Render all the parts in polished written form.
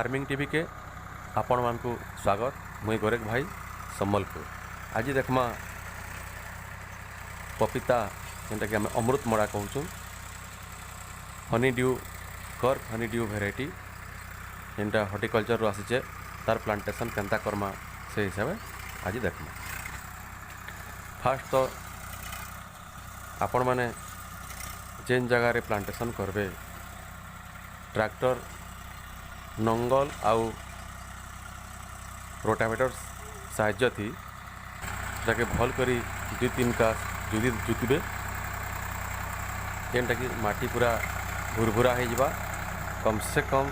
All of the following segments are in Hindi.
फार्मिंग टीवी के आपण मानकु स्वागत। मुई गोरेख भाई सम्बलपुर। आज देखमा पपीता जेनटा कि आम अमृतमड़ा कहूँ हनी ड्यू कर्क हनी ड्यू भेराइटी जेनटा हॉर्टिकल्चर आसीचे तार प्लांटेशन केनता करमा से हिसाब से आज देखमा। फास्ट तो आपण माने जेन जगार प्लांटेशन करबे ट्रैक्टर नंगल आउ रोटावेटर साहाय्य थी जाके भल करी 2-3 का जुतिबे जेनटा कि माटी पूरा भुरभुरा हो जावा कम से कम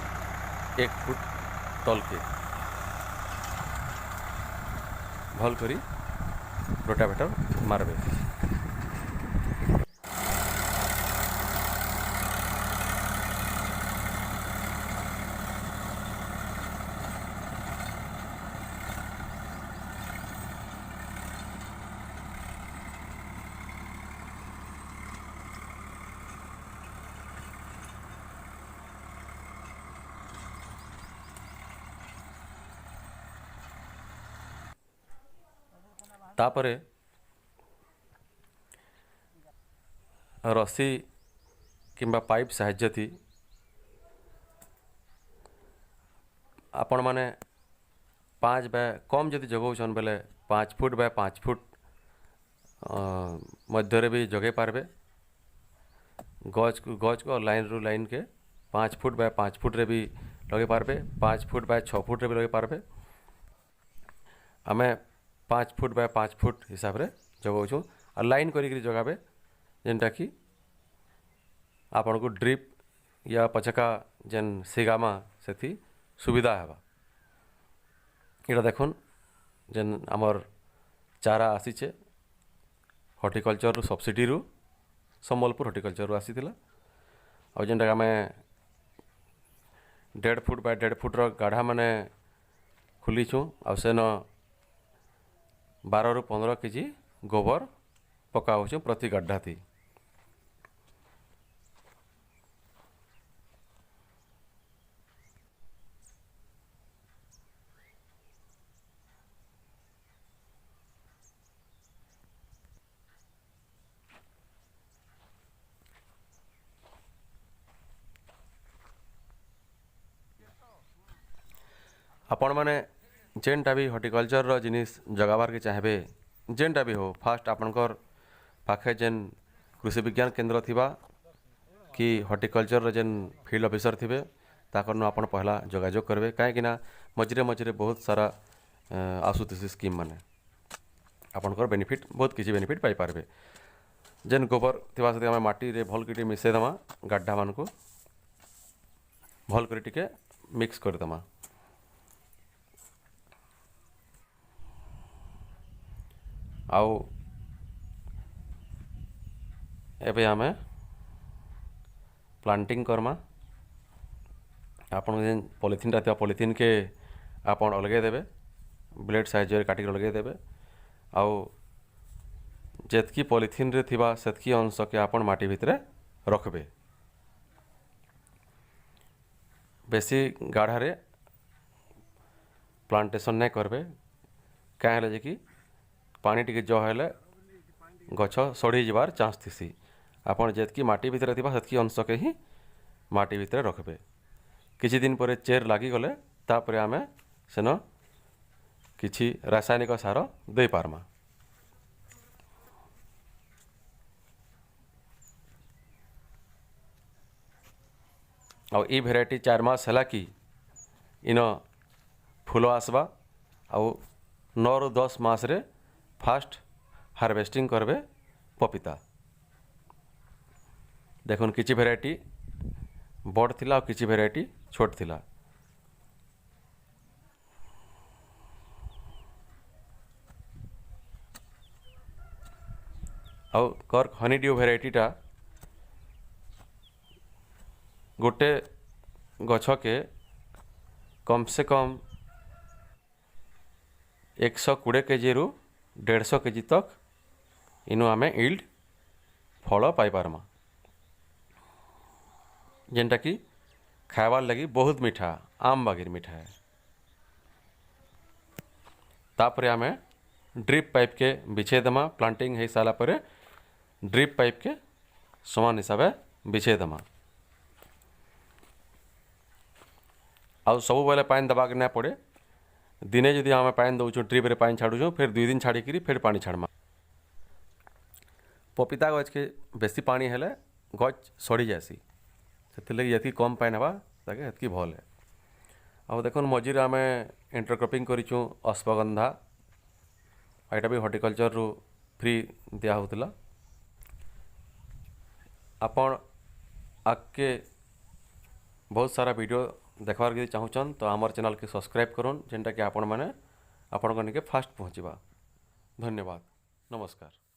1 फुट तल के भल करी रोटावेटर मारबे। तापरे रस्सी किंबा पाइप साहाय्य थी आपण माने 5 बाय कम जदि जगौछन बेले 5 फुट बाय 5 फुट मध्य भी जगे पारबे। गज को लाइन रु लाइन के 5 फुट बाय 5 फुट रे भी लगे पारबे, 5 फुट बाय 6 फुट रे भी लगे पारबे। आमे 5 फुट बाय 5 फुट हिसाब रे जगाऊँ और लाइन करी जगाबे जेनटा कि आपन को ड्रिप या पछका जेन सिगामा से सुविधा है। इटा देखुन जेन आमर चारा आसीचे हॉर्टिकल्चर रु सब्सिडी रु संबलपुर हॉर्टिकल्चर रु आसीथिला और जेनटा आमे 1.5 फुट बाय 1.5 फुट रो गाढ़ा माने खुलीछू आ सेन 12 ରୁ 15 केजी गोबर पकाऊँ प्रति गड्ढा थी। आपण माने जेनटा भी हॉर्टिकल्चर रो जिनिस जगाबार के चाहेबे जेनटा भी हो फास्ट आपनकर पाखे जेन कृषि विज्ञान केंद्र थिबा कि हॉर्टिकल्चर रो जेन फील्ड ऑफिसर थिबे ताकर आपण पहला जोगाजोग करबे काहे ना मझिरे मझिरे बहुत सारा आसुतिस स्कीम माने आपनकर बेनिफिट बहुत किसी बेनिफिट पाई पारबे। जेन गोबर थिबा से हम माटी रे भल किटी मिसे दमा गड्ढा मान को भल करी टिके मिक्स कर दमा। आउ एबे आमे प्लांटिंग करमा आपन जेन पॉलिथीन ता पॉलिथीन के आपन अलगे देबे ब्लेड साइज काटी अलगे देबे आउ जेतकी पॉलिथीन रे थिबा सेतकी अंश के आपन माटी भितरे रखबे। बेसी गाढ़ा रे प्लांटेशन नहीं करबे काहे जे कि पानी टिके जो हेले गछ सड़ी जबार चांस थीसी आपन जेतकी माटी भितर थिबा सेतकी अंश के ही माटी भितर रखबे। किछि दिन परे चेर लागी गले तापरे आमे सेनो किछि रासायनिक सार दे पारमा। आ ई भेराइटी 4 मास हला कि इन फूल आसबा आ 9 ରୁ 10 मास रे फास्ट हार्वेस्टिंग करबे पपीता। देखुन किछि भेराइटी बड़ थिला और किछि भेराइटी छोट थिला। और कर्क हनी ड्यू भेराइटीटा गोटे गछ के कम से कम 120 केजी रु 150 केजी तक इनु आमे इल्ड फल पाई पारमा जेनटा कि खाइबार लगी बहुत मीठा आम बागिर मिठा है। तापर आम ड्रिप पाइप के बिछे दमा प्लांटिंग हो सारा पर ड्रिप पाइप के समान हिसाब से बिछे दमा। आउ सब बेले पानी दबाक ना पड़े। दिने जदि आम पानी दौचु ड्रिप रे पानी छाड़ुचु फिर 2 दिन छाड़ी फिर पानी छाड़मा। पपीता गछ के बेसी पानी हेले गछ सड़ी जासी से लगे ये कम पानी हवा ताकि हेतकी भल है। आउ देखो मझीरे आम इंटरक्रॉपिंग करूँ अश्वगंधा यहाँ भी हॉर्टिकल्चर रु फ्री दिया होता। आपण आगे बहुत सारा वीडियो देखबार के चाहून तो आमर चैनल के सब्सक्राइब करूँ जेनटा कि आपण मैंने आपण के फास्ट पहुँचवा। धन्यवाद, नमस्कार।